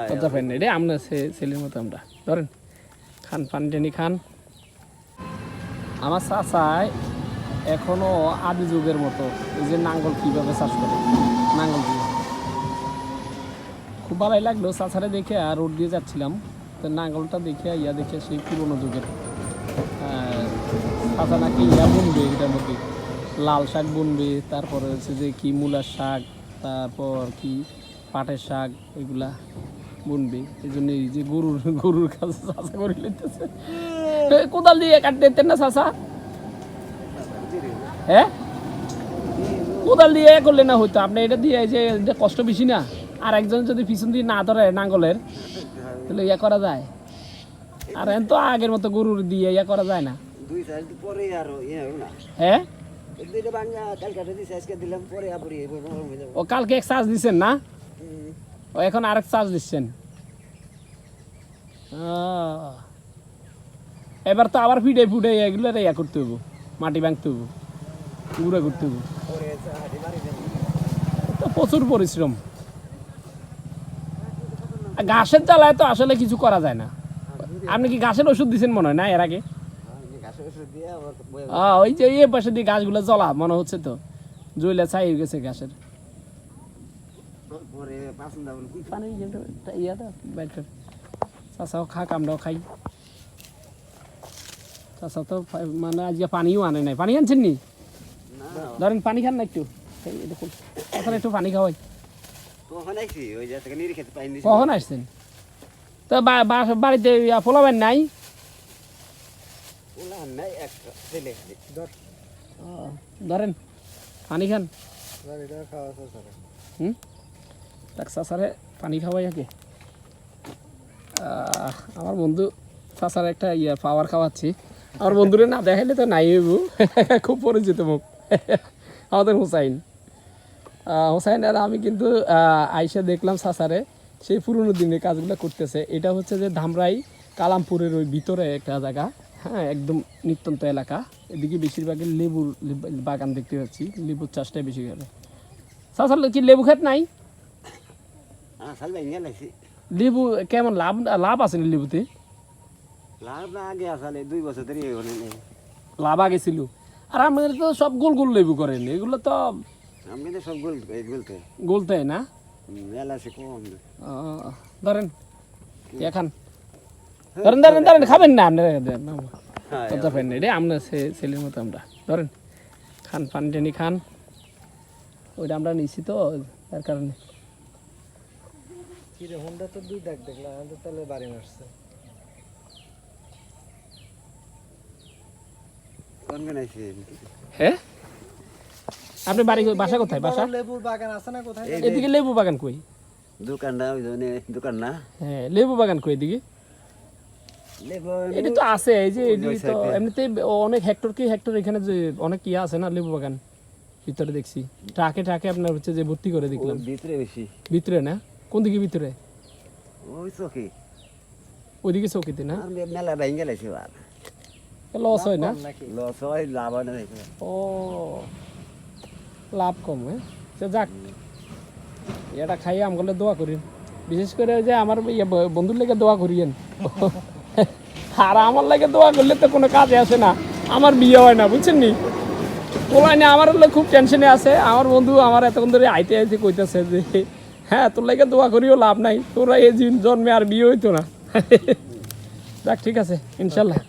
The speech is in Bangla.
কথা ফেন রে আমরা ছেলের মতো আমরা ধরেন খান পানি টানি খান। আমার চাচায় এখনো আদি যুগের মতো এই যে নাঙ্গল কীভাবে চাষ করে নাঙ্গল দিয়ে খুব ভালোই লাগলো চাচারে দেখে আর রোড দিয়ে যাচ্ছিলাম তো নাঙ্গলটা দেখে দেখে সেই পুরোনো যুগের চাচা নাকি বুনবে এটার মধ্যে লাল শাক বুনবে, তারপরে হচ্ছে যে কি মূলার শাক, তারপর কি পাটের শাক এগুলা বুনবে। এই জন্য এই যে গরুর কাছে চাষা করে নিতেছে। কোদাল দিয়ে কাটতে দিতেন না চাষা? হ্যাঁ কোদাল দিয়ে করলে না হইতো, আপনি এটা দিয়ে যে কষ্ট বেশি না, আর একজন যদি পিছন দিয়ে না ধরে নাঙ্গলের তাহলে করা যায়। আর এখন তো আগের মতো গরুর দিয়ে করা যায় না। হ্যাঁ ও কালকে এক চার্জ দিচ্ছেন না, ও এখন আরেক চার্জ দিচ্ছেন। এবার তো আবার ফিডে ফুটে এগুলো করতে হবো, মাটি ভাঙতে হবো, গুঁড়া করতে হবো, তো প্রচুর পরিশ্রম। ঘাসের জ্বালায় তো আসলে কিছু করা যায় না। আপনি কি ঘাসের ওষুধ দিচ্ছেন মনে হয় না এর আগে? ওই যে এই পাশে দিয়ে গাছগুলো জ্বলা মনে হচ্ছে তো, জ্বলে ছাই হয়ে গেছে ঘাসের। চাষাও খাক আমরাও খাই। চাষা তো মানে আজকে পানিও আনে নাই। পানি আনছেন নি? ধরেন পানি খান না একটু, দেখুন একটু পানি খাওয়াই। কখন আসছেন? তো বাড়িতে পোলাবেন নাই? ধরেন পানি খান। চাচারে পানি খাওয়াই আগে। আমার বন্ধু চাচার একটা পাওয়ার খাওয়াচ্ছি। আমার বন্ধুরে না দেখাইলে তো নাই হইব, খুব পরিচিত মুখ আমাদের হুসাইন। হুসাইন আর আমি কিন্তু আইসা দেখলাম চাচারে সেই পুরনো দিনের কাজগুলো করতেছে। এটা হচ্ছে যে ধামরাই কালামপুরের ওই ভিতরে একটা জায়গা, হ্যাঁ একদম নিত্যন্ত এলাকা। এদিকে বেশিরভাগই লেবুর বাগান দেখতে পাচ্ছি, লেবুর চাষটাই বেশি করে। চাচার কি লেবু ক্ষেত নাই? লেবু কেমন লাভ আছে না লেবুতে? লাভ আগে ছিল। আর আমাদের তো সব গোল গোল লেবু করেন, এগুলো তো সব গোলতে না। ধরেন খান, ধরেন ধরেন ধরেন খাবেন না আপনারা ফেন রে আমরা ছেলের মতো আমরা ধরেন খান পানি টানি খান। ওইটা আমরা নিচ্ছি তো তার কারণে। হোন্ডা তো দুই দাগ দেখলাম, আমাদের তাহলে বাড়ি মারছে। হ্যাঁ আপনি বাড়ি বাসা কোথায়? বাসা লেবুর বাগান আছে না কোথায়? এদিকে লেবু বাগান কই? দোকান না। হ্যাঁ লেবু বাগান কই এদিকে? এটা তো আছে এই যে তো এমনিতে অনেক হেক্টর কি হেক্টর এখানে যে অনেক ইয়া আছে না লেবু বাগান ভিতরে দেখছি। ট্রাকে ট্রাকে আপনার হচ্ছে যে ভর্তি করে দেখলাম। ভিতরে বেশি ভিতরে না? কোন দিকে ভিতরে? ওই চৌকি, ওইদিকে চৌকিতে না? মেলা ভেঙে গেছে আর লস হয় না? লস হয়, লাভ হয় না। ও লাভ কম। হ্যাঁ যাক, এটা খাইয়ে আমগুলো দোয়া করিন, বিশেষ করে যে আমার বন্ধুর লেগে দোয়া করিয়েন। আর আমার লাগে দোয়া করলে তো কোনো কাজে আসে না, আমার বিয়ে হয় না বুঝছেন নি। বলাই না আমার হলে খুব টেনশনে আছে। আমার বন্ধু আমার এতক্ষণ ধরে আইতে আইতে কইতেছে যে হ্যাঁ তোর লাগে দোয়া করিও লাভ নাই, তোরা এই জন্মে আর বিয়ে হইতো না। যাক ঠিক আছে ইনশাল্লাহ।